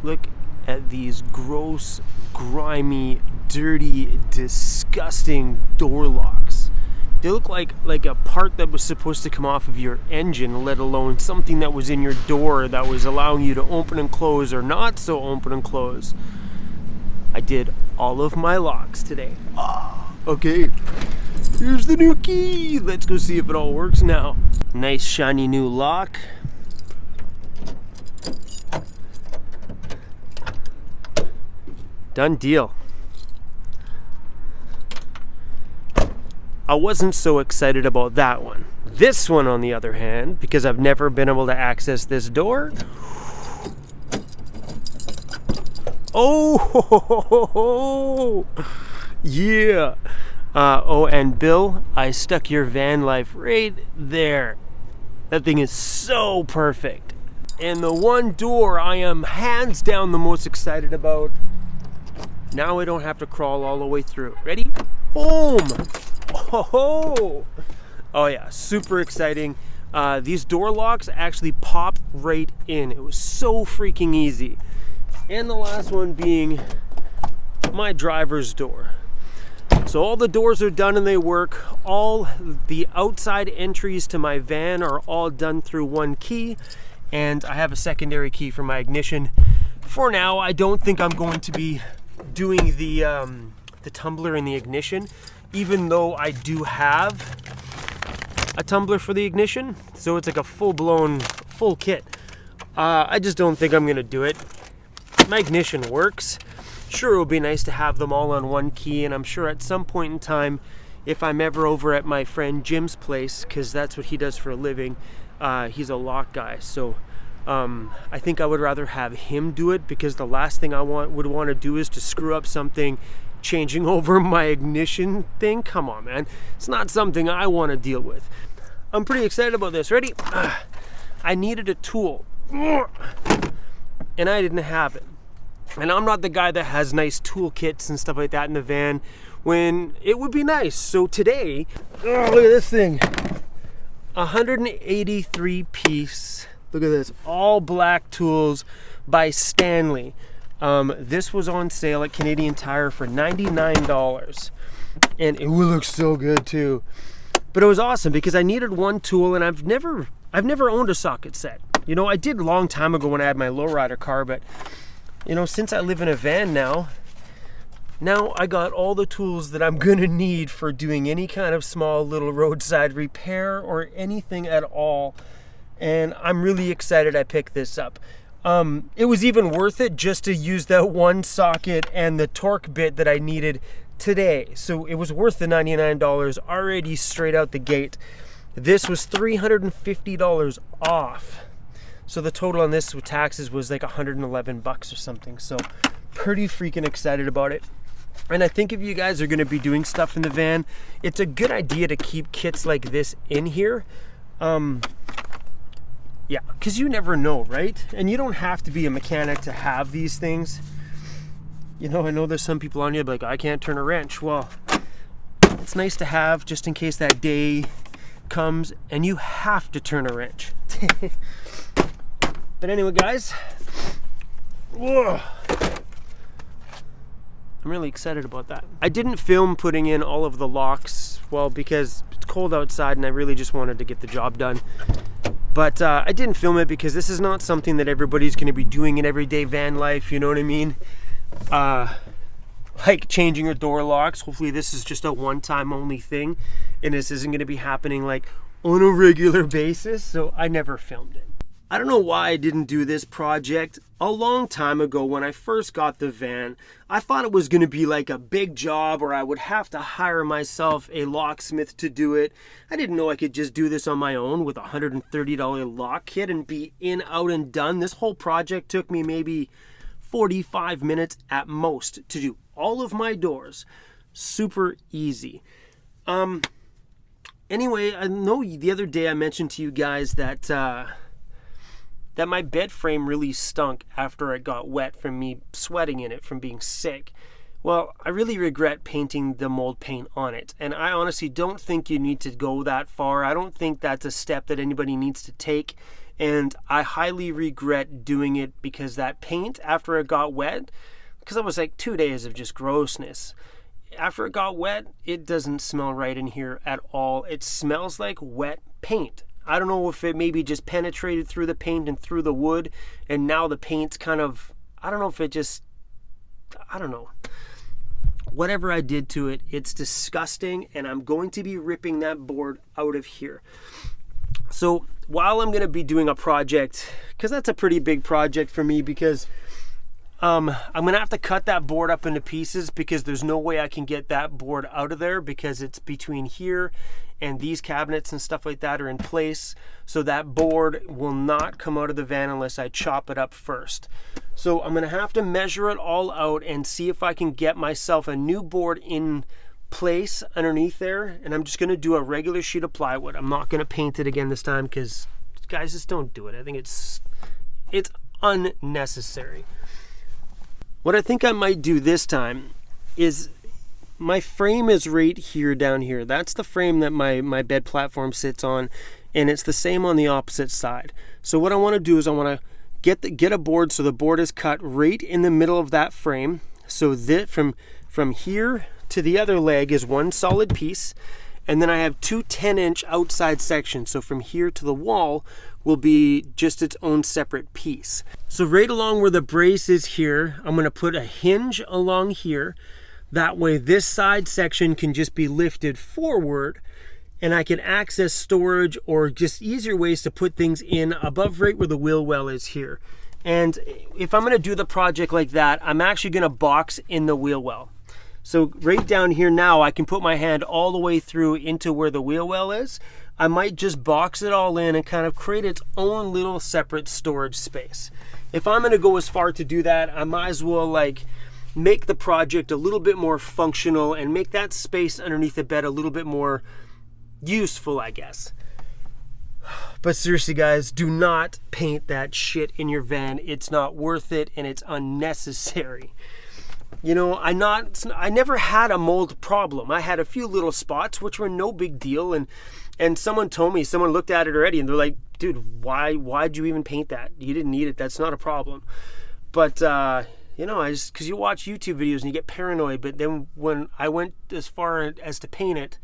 Look at these gross, grimy, dirty, disgusting door locks. They look like a part that was supposed to come off of your engine, let alone something that was in your door that was allowing you to open and close or not so open and close. I did all of my locks today. Okay, here's the new key. Let's go see if it all works now. Nice shiny new lock. Done deal. I wasn't so excited about that one. This one, on the other hand, because I've never been able to access this door. Oh, yeah. Oh, and Bill, I stuck your van life right there. That thing is so perfect. And the one door I am hands down the most excited about. Now I don't have to crawl all the way through. Ready? Boom! Oh yeah, super exciting. These door locks actually pop right in. It was so freaking easy. And the last one being my driver's door. So all the doors are done and they work. All the outside entries to my van are all done through one key. And I have a secondary key for my ignition. For now, I don't think I'm going to be doing the tumbler in the ignition, even though I do have a tumbler for the ignition. So it's like a full-blown, full kit. I just don't think I'm gonna do it. My ignition works. Sure, it would be nice to have them all on one key, and I'm sure at some point in time, if I'm ever over at my friend Jim's place, because that's what he does for a living, he's a lock guy, so I think I would rather have him do it, because the last thing I would want to do is to screw up something changing over my ignition thing. Come on, man. It's not something I want to deal with. I'm pretty excited about this. Ready? I needed a tool, and I didn't have it. And I'm not the guy that has nice toolkits and stuff like that in the van when it would be nice. So today, look at this thing. 183 piece. Look at this. All black tools by Stanley. This was on sale at Canadian Tire for $99. And it looks so good too. But it was awesome because I needed one tool, and I've never owned a socket set. You know, I did a long time ago when I had my lowrider car, but you know, since I live in a van now I got all the tools that I'm gonna need for doing any kind of small little roadside repair or anything at all. And I'm really excited I picked this up. It was even worth it just to use that one socket and the torque bit that I needed today. So it was worth the $99 already straight out the gate. This was $350 off. So the total on this with taxes was like $111 or something. So pretty freaking excited about it. And I think if you guys are going to be doing stuff in the van, it's a good idea to keep kits like this in here. Yeah, because you never know, right? And you don't have to be a mechanic to have these things. You know, I know there's some people on here like, I can't turn a wrench. Well, it's nice to have just in case that day comes and you have to turn a wrench. But anyway, guys, whoa, I'm really excited about that. I didn't film putting in all of the locks, well, because it's cold outside and I really just wanted to get the job done. But I didn't film it because this is not something that everybody's going to be doing in everyday van life, you know what I mean? Like changing your door locks. Hopefully this is just a one-time only thing, and this isn't going to be happening like on a regular basis, so I never filmed it. I don't know why I didn't do this project. A long time ago when I first got the van, I thought it was going to be like a big job or I would have to hire myself a locksmith to do it. I didn't know I could just do this on my own with a $130 lock kit and be in, out, and done. This whole project took me maybe 45 minutes at most to do all of my doors. Super easy. Anyway, I know the other day I mentioned to you guys that my bed frame really stunk after it got wet from me sweating in it from being sick. Well, I really regret painting the mold paint on it, and I honestly don't think you need to go that far. I don't think that's a step that anybody needs to take and I highly regret doing it because that paint, after it got wet, because it was like 2 days of just grossness, after it got wet, it doesn't smell right in here at all. It smells like wet paint. I don't know if it maybe just penetrated through the paint and through the wood, and now the paint's kind of, I don't know if it just, I don't know. Whatever I did to it, it's disgusting, and I'm going to be ripping that board out of here. So while I'm going to be doing a project, because that's a pretty big project for me, because I'm going to have to cut that board up into pieces, because there's no way I can get that board out of there, because it's between here and these cabinets and stuff like that are in place. So that board will not come out of the van unless I chop it up first. So I'm going to have to measure it all out and see if I can get myself a new board in place underneath there. And I'm just going to do a regular sheet of plywood. I'm not going to paint it again this time, because guys, just don't do it. I think it's unnecessary. What I think I might do this time is, my frame is right here down here. That's the frame that my bed platform sits on, and it's the same on the opposite side. So what I want to do is I want to get a board so the board is cut right in the middle of that frame. So that from here to the other leg is one solid piece, and then I have two 10-inch outside sections. So from here to the wall will be just its own separate piece. So right along where the brace is here, I'm going to put a hinge along here. That way this side section can just be lifted forward, and I can access storage or just easier ways to put things in above right where the wheel well is here. And if I'm going to do the project like that, I'm actually going to box in the wheel well. So right down here now, I can put my hand all the way through into where the wheel well is. I might just box it all in and kind of create its own little separate storage space. If I'm going to go as far to do that, I might as well like make the project a little bit more functional and make that space underneath the bed a little bit more useful, I guess. But seriously guys, do not paint that shit in your van. It's not worth it, and it's unnecessary. You know, I never had a mold problem. I had a few little spots which were no big deal, and someone told me, someone looked at it already and they're like, dude, why'd you even paint that? You didn't need it. That's not a problem. But you know, because you watch YouTube videos and you get paranoid. But then when I went as far as to paint it,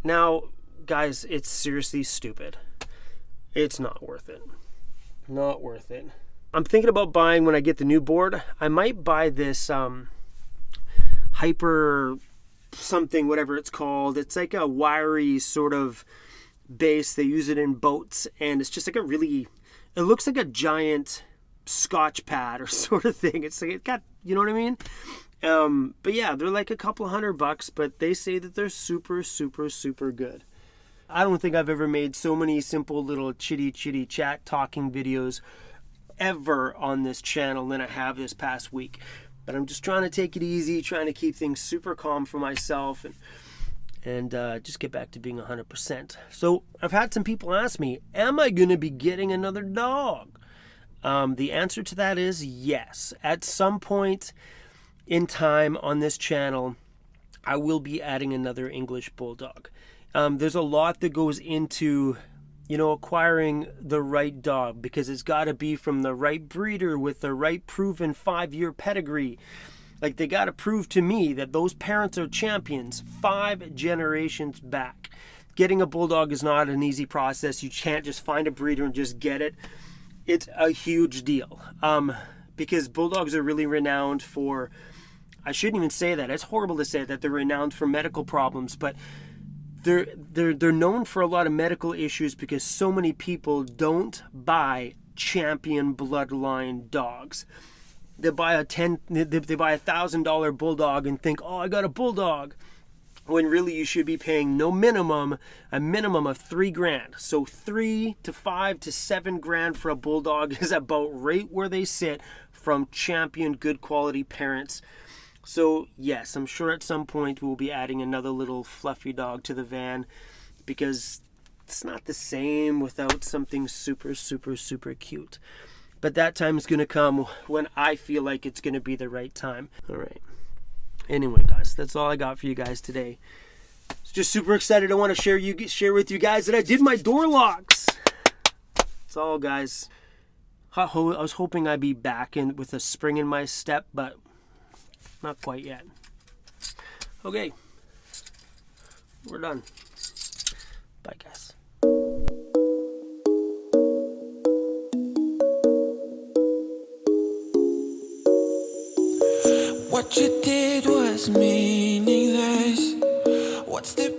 now, guys, it's seriously stupid. It's not worth it. Not worth it. I'm thinking about buying, when I get the new board, I might buy this Hyper something, whatever it's called. It's like a wiry sort of base. They use it in boats, and it's just like it looks like a giant Scotch pad or sort of thing. It's like, it got, you know what I mean? But yeah, they're like a couple $100, but they say that they're super, super, super good. I don't think I've ever made so many simple little chitty chat talking videos ever on this channel than I have this past week. But I'm just trying to take it easy, trying to keep things super calm for myself, and just get back to being 100%. So I've had some people ask me, am I going to be getting another dog? The answer to that is yes. At some point in time on this channel, I will be adding another English Bulldog. There's a lot that goes into, you know, acquiring the right dog, because it's got to be from the right breeder with the right proven 5-year pedigree. Like, they got to prove to me that those parents are champions 5 generations back. Getting a Bulldog is not an easy process. You can't just find a breeder and just get it. It's a huge deal, because Bulldogs are really renowned for, I shouldn't even say that. It's horrible to say that they're renowned for medical problems, but they're known for a lot of medical issues because so many people don't buy champion bloodline dogs. They buy a $1,000 Bulldog and think, oh, I got a Bulldog, when really you should be paying a minimum of $3,000. So $3,000 to $5,000 to $7,000 for a Bulldog is about right where they sit from champion, good quality parents. So yes, I'm sure at some point we'll be adding another little fluffy dog to the van, because it's not the same without something super, super, super cute. But that time is going to come when I feel like it's going to be the right time. All right. Anyway, guys, that's all I got for you guys today. Just super excited. I want to share with you guys that I did my door locks. That's all, guys. I was hoping I'd be back in with a spring in my step, but not quite yet. Okay, we're done. Bye, guys. What you did was meaningless. What's the